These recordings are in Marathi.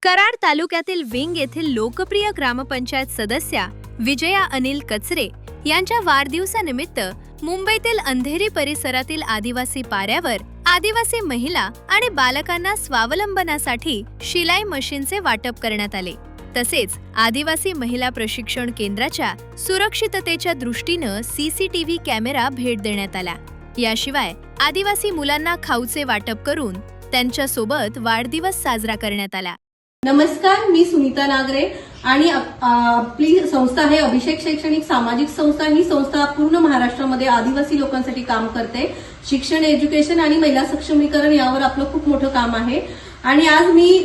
कराड तालुक्यातील विंग येथील लोकप्रिय ग्रामपंचायत सदस्या विजया अनिल कचरे यांच्या वाढदिवसानिमित्त मुंबईतील अंधेरी परिसरातील आदिवासी पाऱ्यावर आदिवासी महिला आणि बालकांना स्वावलंबनासाठी शिलाई मशीनचे वाटप करण्यात आले। तसेच आदिवासी महिला प्रशिक्षण केंद्राच्या सुरक्षिततेच्या दृष्टीने सीसीटीव्ही कॅमेरा भेट देण्यात आला। याशिवाय आदिवासी मुलांना खाऊचे वाटप करून त्यांच्या सोबत वाढदिवस साजरा करण्यात आला। नमस्कार, मी सुनीता नागरे आणि आपली संस्था आहे अभिषेक शैक्षणिक सामाजिक संस्था। ही संस्था पूर्ण महाराष्ट्रामध्ये आदिवासी लोकांसाठी काम करते। शिक्षण, एज्युकेशन आणि महिला सक्षमीकरण यावर आपलं खूप मोठं काम आहे। आणि आज मी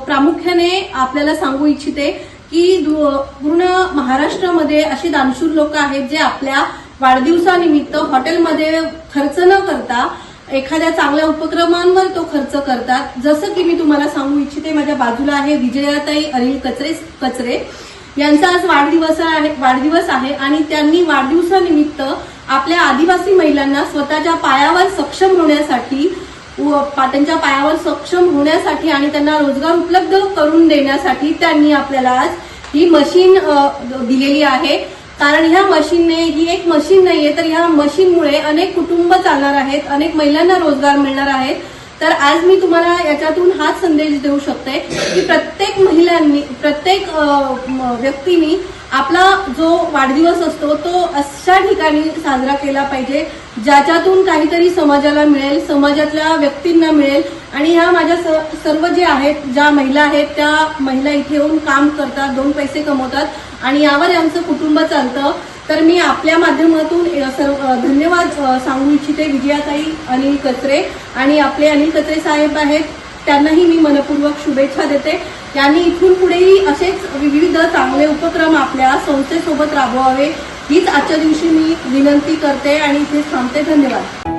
प्रामुख्याने आपल्याला सांगू इच्छिते की पूर्ण महाराष्ट्रामध्ये असे दानशूर लोक आहेत जे आपल्या वाढदिवसानिमित्त हॉटेलमध्ये खर्च न करता एखाद्या चांगल्या उपक्रमांवर तो खर्च करतात। जसं की मी तुम्हाला सांगू इच्छिते, माझ्या बाजूला आहे विजयाताई अनिल कचरे यांचा आज वाढदिवस आहे आणि त्यांनी वाढदिवसानिमित्त आपल्या आदिवासी महिलांना स्वतःच्या पायावर सक्षम होण्यासाठी त्यांच्या पायावर सक्षम होण्यासाठी आणि त्यांना रोजगार उपलब्ध करून देण्यासाठी त्यांनी आपल्याला आज ही मशीन दिलेली आहे। कारण ह्या मशीनने, ही एक मशीन नाहीये तर ह्या मशीनमुळे अनेक कुटुंब चालणार आहेत, अनेक महिलांना रोजगार मिळणार आहे। तर आज मी तुम्हाला याच्यातून हाच संदेश देऊ शकते की प्रत्येक महिलांनी, प्रत्येक व्यक्तींनी आपला जो वाढदिवस असतो तो अशा ठिकाणी साजरा केला पाहिजे ज्याच्यातून काहीतरी समाजाला मिळेल, समाजातल्या व्यक्तींना मिळेल। आणि ह्या माझ्या सर्व जे आहेत, ज्या महिला आहेत, त्या महिला इथे येऊन काम करतात, 2 पैसे कमवतात आणि यावर आमचं कुटुंब चालतं। तर मी आपल्या माध्यमातून धन्यवाद सांगू इच्छिते विजयाताई अनिल कचरे आणि आपले अनिल कचरे साहेब आहेत, त्यांनाही मी मनपूर्वक शुभेच्छा देते। यांनी इथून पुढेही असेच विविध चांगले उपक्रम आपल्या संस्थेसोबत राबवावे हीच आजच्या दिवशी मी विनंती करते आणि इथे थांबते। धन्यवाद।